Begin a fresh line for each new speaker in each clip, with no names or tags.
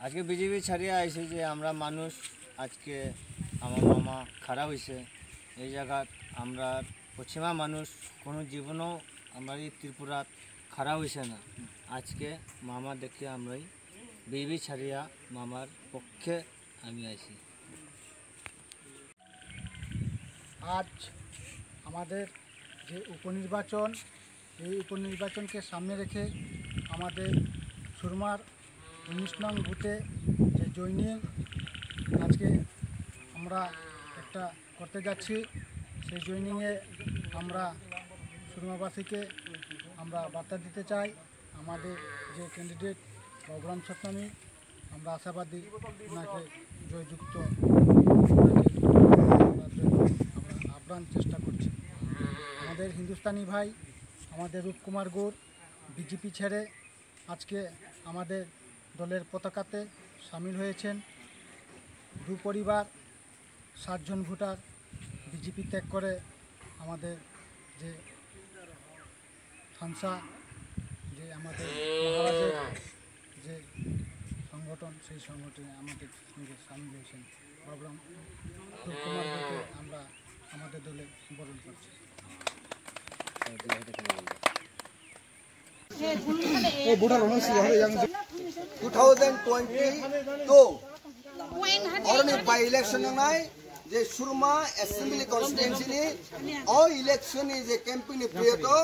আজকে বিজেপি ছাড়িয়ে আইছে যে আমরা মানুষ আজকে আমার মামা খারাপ হয়েছে এই জায়গা আমরা পশ্চিমা মানুষ কোনো জীবনও আমরা এই ত্রিপুরা খারাপ হয়েছে না আজকে মামা দেখে আমরাই বিজেপি ছাড়িয়া মামার পক্ষে আমি আইছি।
আজ আমাদের যে উপনির্বাচন এই উপনির্বাচনকে সামনে রেখে আমাদের সুরমার 19 নং বুথে যে জয়নিং আজকে আমরা একটা করতে যাচ্ছি সেই জয়নিংয়ে আমরা সুরমাবাসীকে আমরা বার্তা দিতে চাই আমাদের যে ক্যান্ডিডেট বগরাম সত্যামী আমরা আশাবাদী ওনাকে জয়যুক্ত আমরা আপ্রাণ চেষ্টা করছি। আমাদের হিন্দুস্তানি ভাই আমাদের রূপকুমার গৌড় বিজেপি ছেড়ে আজকে আমাদের দলের পতাকাতে সামিল হয়েছেন। দু পরিবার 7 জন ভোটার বিজেপি ত্যাগ করে আমাদের যে থানসা যে আমাদের মহারাজের যে সংগঠন সেই সংগঠনে আমাদের সঙ্গে সামিল হয়েছেন বগরাম রূপকুমার গৌড়কে আমরা আমাদের দলে বরণ করছি।
2022 by election nai je surma assembly constituency ni all election is a campaign prieto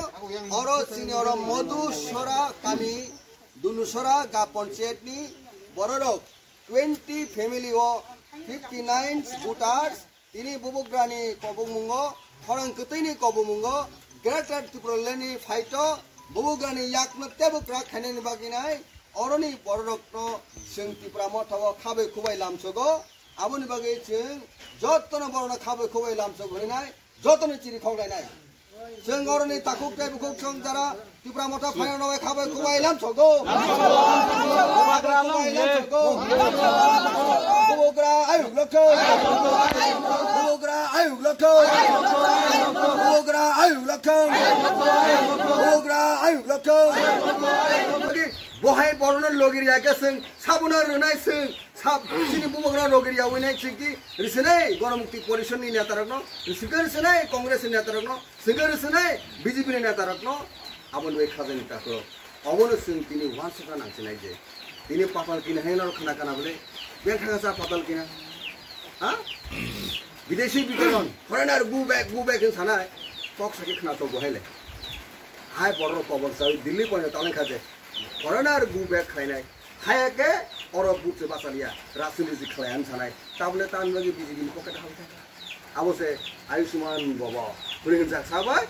oro senior modusora kami dunusora ga panchayat ni bororok 20 family o 59 voters ini bubugrani kobumungo horang ketini kobumungo greater tripolini fighto bubugrani yakna tebukra khanen baginai অরনি বড়রত্ন जों ত্রিপুরা মথাও খাবে খুবাই লামছগো আবনি বাগে जों যতন বড়না খাবে খুবাই লামছগো হইনাই যতন চিরি খংলাইনাই जों অরনি তাকুক তেবুক जों যারা ত্রিপুরা মথা ফায়নওয়ে খাবে খুবাই লামছগো বুবুগ্রা আয়ুক লক্ষ্য বুবুগ্রা আয়ুক লক্ষ্য বুবুগ্রা আয়ুক লক্ষ্য বুবুগ্রা আয়ুক লক্ষ্য বহাই বরণের লগিরিয়াকে जों সাবুনার রনাই जों সাব চিনি বুবগ্রা লগিরিয়া উইনাই চিকি রিসনে গণমুক্তি পরিষদনি নেতারকনো রিসনে কংগ্রেস নেতারকনো রিসনে বিজেপি নেতারকনো আবন ওই খাজানি তাকো অবনো जों তিনি ওয়ানসটা নাংছিনাই যে তিনি পাপাল কিনা হেনর খানা কানা বলে বেখাসা পাতাল কিনা হ্যাঁ বিদেশি বিকরণ ফরেনার গু ব্যাক সানায় কক সাকি খানা তো বহাইলে হাই বড় কবর চাই দিল্লি পয়না তালে খাজে ফরেনার গু ব্যাক খাইনাই হায়াকে অর বুটে বাসালিয়া রাজনীতি খালায়ান সানাই তাবলে তান লাগি বিজেপি পকেট হাল থাকে আবসে আয়ুষ্মান বাবা বুলিন যা সাবাই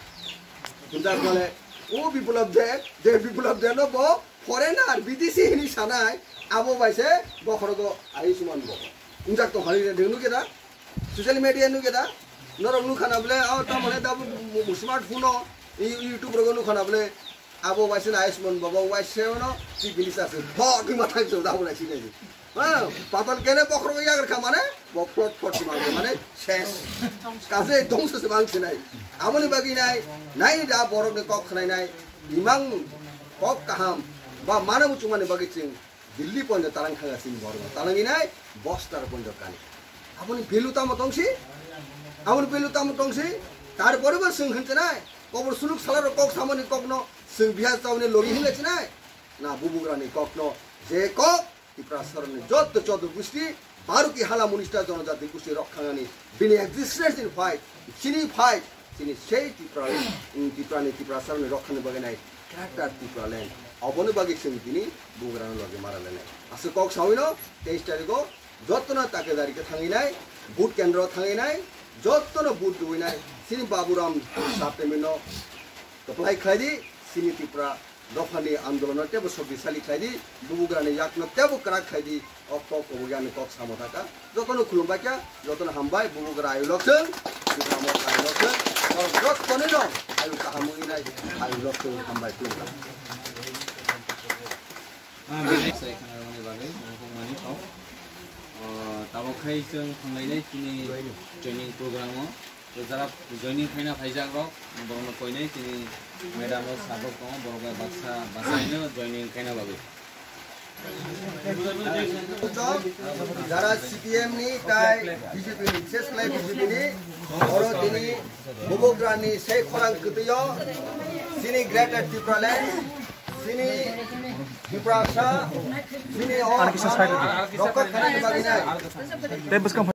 কুনজা বলে ও বিপ্লব দে ন ব ফরেনার বিদেশি হিনি সানাই আবো বাইছে বখরগো আয়ুষ্মান বাবা কুনজা তো হালি দেনু কেদা সোশ্যাল মিডিয়া নু কেদা নরম নু খানা বলে আ তা মানে দাব স্মার্টফোন ইউটিউব রগো নু খানা বলে আবো বাইছে আয়ুষ্মান বাবা ওয়াইছে ন সি বিলিস আছে ভকি মাথা জো দাবো না চিনে হ্যাঁ পাতল কেনে বখরগো ইয়াগর খা মানে বকফট ফটি মানে শেষ কাজে ধ্বংস সে বাংছে নাই আমনি বাগি নাই দা বরগে কক খানাই নাই ইমাং কক কাহাম বা মানব চুমানে বাগি চিং দিল্লি পঞ্জ তারাং খাগা সিং বরগ তারাঙ্গি নাই বস্তার পঞ্জ কানি আপনি বেলুতাম টংসি আপনি বেলুতাম টংসি তারপরেও जों হচ্ছে নাই কবর সুলুক সালার কক সামনি ককনো जों বিহার চাউনি লগি হিলেছে নাই না বুবুগ্রানি ককনো যে কক ত্রিপুরা সরনে যত চৌদ্দ গোষ্ঠী 12 কি হালা মুনিষ্টা জনজাতি গোষ্ঠী রক্ষাঙ্গানি বিনি এক্সিস্টেন্স ইন ফাইট চিনি সেই ত্রিপুরা সরনে রক্ষানে বাগে নাই ক্যারেক্টার ত্রিপুরা ল্যান্ড অবনে বাগে जों তিনি বুবুগ্রানো লগে মারালে নাই আছে কক সাউইনো 23 তারিখও যতনা তাকে দাঁড়িয়ে থাঙি নাই বুট কেন্দ্র থাঙি নাই যতনা বুট দুই নাই সিনি বাবুরাম সাপ্তেমিনো তপলাই খাইদি সিনি ত্রিপুরা দফানি আন্দোলন তেবো শক্তিশালী খাইদি বুবুগ্রানি ইয়াকনো তেবো ক্রাক খাইদি অকক অবজ্ঞানী কক সামো থাকা যতনো খুলুমবাইকা যতনো হামবাই বুবুগ্রা আয়ু লক্ষণ ত্রিপুরা মত আয়ু লক্ষণ যতনে ন আয়ু কাহামুই নাই আয়ু লক্ষণ হামবাই খুলুমবা
ताबखाय जों थांलायनाय दिनै जयनिं प्रग्रामाव जरा जयनिं फायना फायजाक रक बरनो कयनाय दिनै मेडाम साबक दङ बरगा बाक्सा बासायनो जयनिं फायना बागै
যারা সিপিএম নি তাই বিজেপি নি শেষ লাই বিজেপি নি বড় তিনি বগুড়ানি সেই খরাং কতয় সিনি গ্রেটার ত্রিপুরাল্যান্ড সিনি ত্রিপুরা সিনি রক্ষা খানি বাগিনাই